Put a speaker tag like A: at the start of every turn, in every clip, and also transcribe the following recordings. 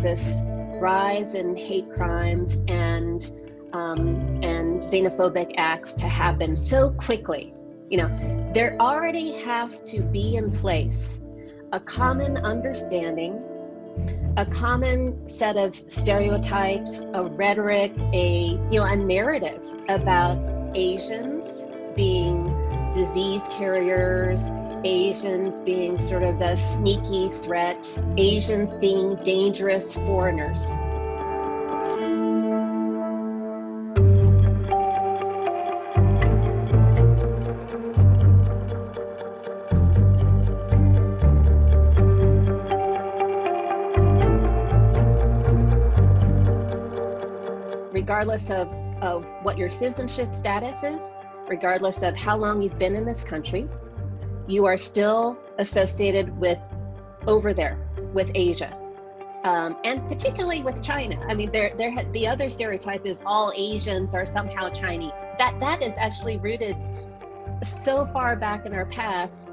A: this rise in hate crimes and xenophobic acts to happen so quickly. There already has to be in place a common understanding, a common set of stereotypes, a rhetoric, a narrative about Asians being disease carriers, Asians being sort of the sneaky threat, Asians being dangerous foreigners. Regardless of what your citizenship status is, regardless of how long you've been in this country, you are still associated with over there, with Asia, and particularly with China. I mean, the other stereotype is all Asians are somehow Chinese. That is actually rooted so far back in our past,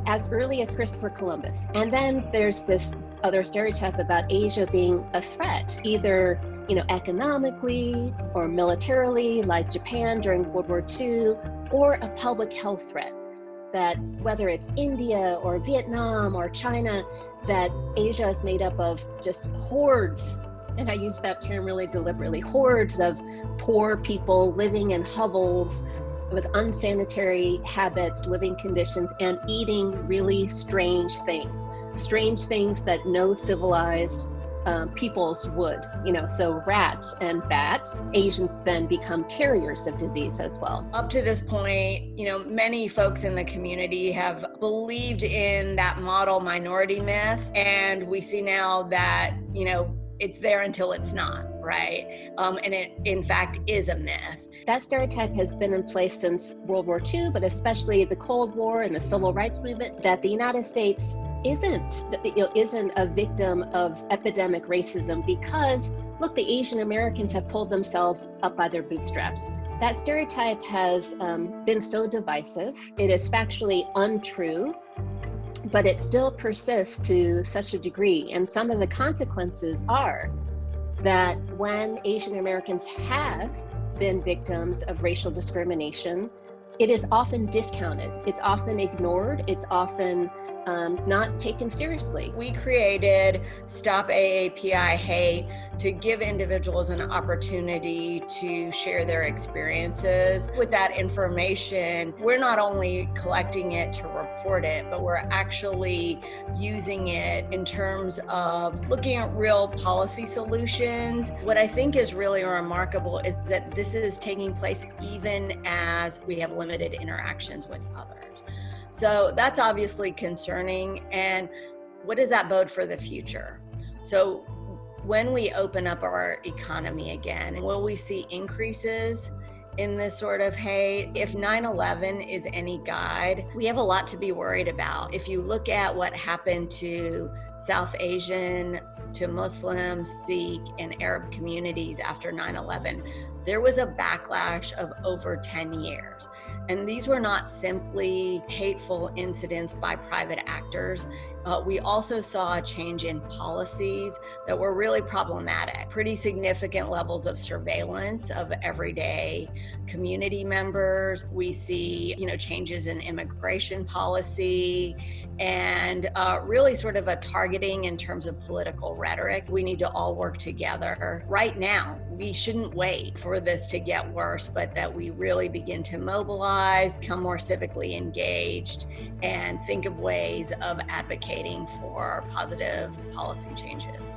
A: as early as Christopher Columbus. And then there's this other stereotype about Asia being a threat, either economically or militarily, like Japan during World War II, or a public health threat, that whether it's India or Vietnam or China, that Asia is made up of just hordes, and I use that term really deliberately, hordes of poor people living in hovels with unsanitary habits, living conditions, and eating really strange things that no civilized peoples would, so rats and bats. Asians then become carriers of disease as well.
B: Up to this point, many folks in the community have believed in that model minority myth, and we see now that, it's there until it's not, right? And it, in fact, is a myth.
A: That stereotype has been in place since World War II, but especially the Cold War and the Civil Rights Movement, that the United States isn't a victim of epidemic racism because, look, the Asian Americans have pulled themselves up by their bootstraps. That stereotype has been so divisive. It is factually untrue, but it still persists to such a degree. And some of the consequences are that when Asian Americans have been victims of racial discrimination, it is often discounted, it's often ignored, it's often not taken seriously.
B: We created Stop AAPI Hate to give individuals an opportunity to share their experiences. With that information, we're not only collecting it to report it, but we're actually using it in terms of looking at real policy solutions. What I think is really remarkable is that this is taking place even as we have limited interactions with others. So that's obviously concerning. And what does that bode for the future? So when we open up our economy again, will we see increases in this sort of hate? If 9/11 is any guide, we have a lot to be worried about. If you look at what happened to South Asian, to Muslim, Sikh, and Arab communities after 9/11, there was a backlash of over 10 years. And these were not simply hateful incidents by private actors. We also saw a change in policies that were really problematic. Pretty significant levels of surveillance of everyday community members. We see, changes in immigration policy and really sort of a targeting in terms of political rhetoric. We need to all work together right now. We shouldn't wait for this to get worse, but that we really begin to mobilize, become more civically engaged, and think of ways of advocating for positive policy changes.